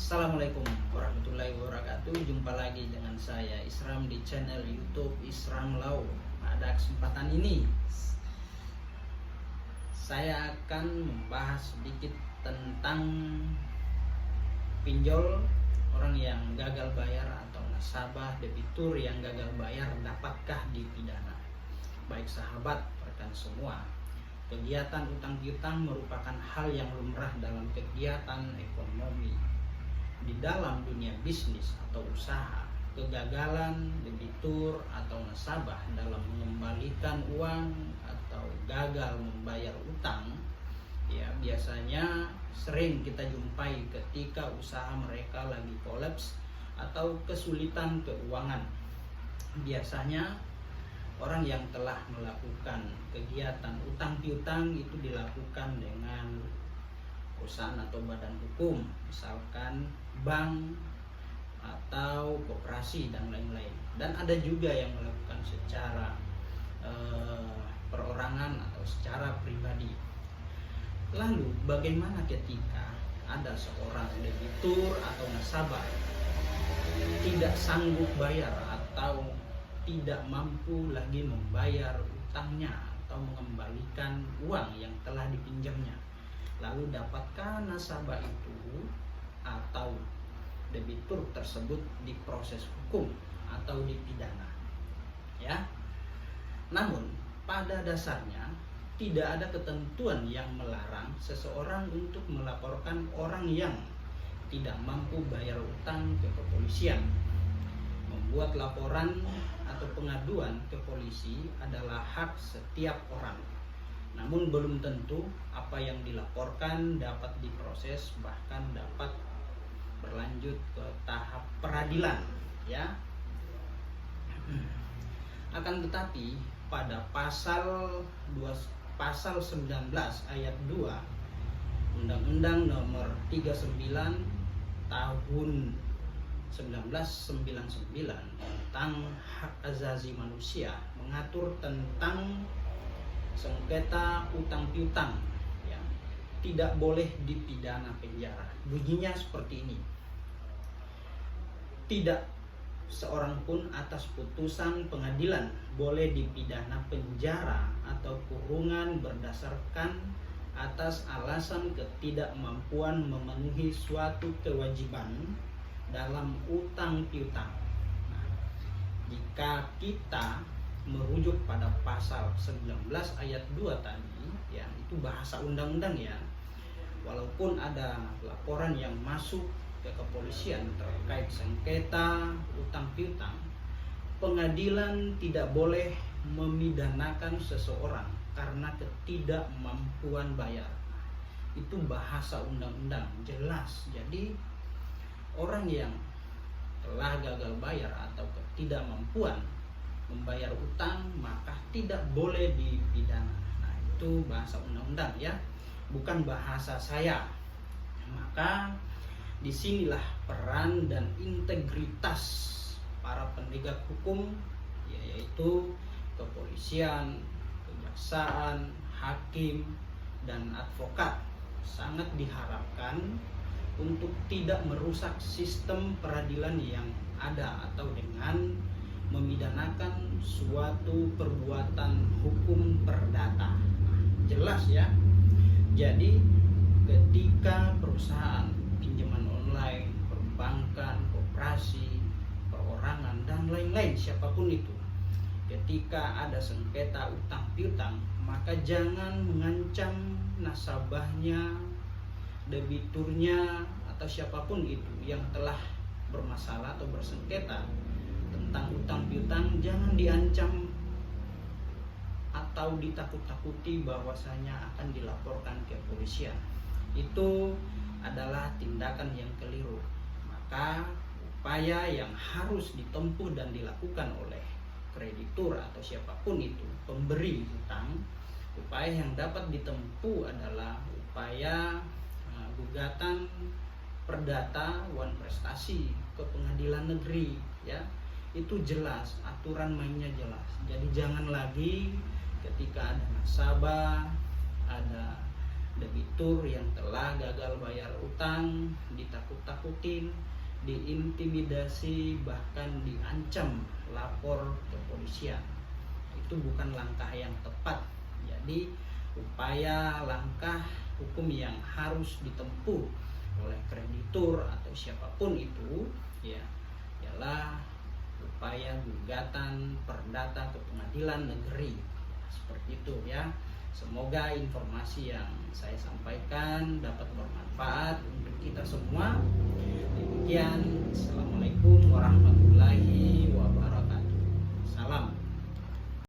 Assalamualaikum warahmatullahi wabarakatuh. Jumpa lagi dengan saya Isram di channel YouTube Isram Law. Pada kesempatan ini saya akan membahas sedikit tentang pinjol, orang yang gagal bayar atau nasabah debitur yang gagal bayar dapatkah dipidana. Baik sahabat, rekan semua, kegiatan utang piutang merupakan hal yang lumrah dalam kegiatan ekonomi. Di dalam dunia bisnis atau usaha, kegagalan debitur atau nasabah dalam mengembalikan uang atau gagal membayar utang ya biasanya sering kita jumpai ketika usaha mereka lagi kolaps atau kesulitan keuangan. Biasanya orang yang telah melakukan kegiatan utang piutang itu dilakukan dengan perusahaan atau badan hukum, misalkan bank atau koperasi dan lain-lain. Dan ada juga yang melakukan secara perorangan atau secara pribadi. Lalu bagaimana ketika ada seorang debitur atau nasabah tidak sanggup bayar atau tidak mampu lagi membayar utangnya atau mengembalikan uang yang telah dipinjamnya? Lalu dapatkah nasabah itu atau debitur tersebut diproses hukum atau dipidana? Ya. Namun pada dasarnya tidak ada ketentuan yang melarang seseorang untuk melaporkan orang yang tidak mampu bayar utang ke kepolisian. Membuat laporan atau pengaduan ke polisi adalah hak setiap orang. Namun belum tentu apa yang dilaporkan dapat diproses, bahkan dapat berlanjut ke tahap peradilan, ya. Akan tetapi pada pasal 19 ayat 2 Undang-Undang Nomor 39 Tahun 1999 tentang hak asasi manusia mengatur tentang sengketa utang piutang yang tidak boleh dipidana penjara. Bunyinya seperti ini: tidak seorang pun atas putusan pengadilan boleh dipidana penjara atau kurungan berdasarkan atas alasan ketidakmampuan memenuhi suatu kewajiban dalam utang piutang. Nah, jika kita merujuk pada pasal 19 ayat 2 tadi, ya itu bahasa undang-undang ya. Walaupun ada laporan yang masuk ke kepolisian terkait sengketa utang piutang, pengadilan tidak boleh memidanakan seseorang karena ketidakmampuan bayar. Itu bahasa undang-undang jelas. Jadi orang yang telah gagal bayar atau ketidakmampuan membayar utang maka tidak boleh dipidana. Nah, itu bahasa undang-undang ya, bukan bahasa saya. Maka disinilah peran dan integritas para penegak hukum, yaitu kepolisian, kejaksaan, hakim, dan advokat sangat diharapkan untuk tidak merusak sistem peradilan yang ada atau dengan memidanakan suatu perbuatan hukum perdata. Jelas ya. Jadi ketika perusahaan pinjaman online, perbankan, koperasi, perorangan dan lain-lain siapapun itu, ketika ada sengketa utang piutang, maka jangan mengancam nasabahnya, debiturnya atau siapapun itu yang telah bermasalah atau bersengketa tentang utang piutang. Jangan diancam atau ditakut-takuti bahwasanya akan dilaporkan ke kepolisian. Itu adalah tindakan yang keliru. Maka upaya yang harus ditempuh dan dilakukan oleh kreditur atau siapapun itu pemberi utang, upaya yang dapat ditempuh adalah upaya gugatan perdata wan prestasi ke pengadilan negeri, ya. Itu jelas, aturan mainnya jelas. Jadi jangan lagi ketika ada nasabah, ada debitur yang telah gagal bayar utang ditakut-takuti ditakutin, diintimidasi, bahkan diancam lapor ke polisian. Itu bukan langkah yang tepat. Jadi upaya langkah hukum yang harus ditempuh oleh kreditur atau siapapun itu ya ialah upaya gugatan perdata ke pengadilan negeri. Seperti itu ya. Semoga informasi yang saya sampaikan dapat bermanfaat untuk kita semua. Demikian, Assalamualaikum warahmatullahi wabarakatuh.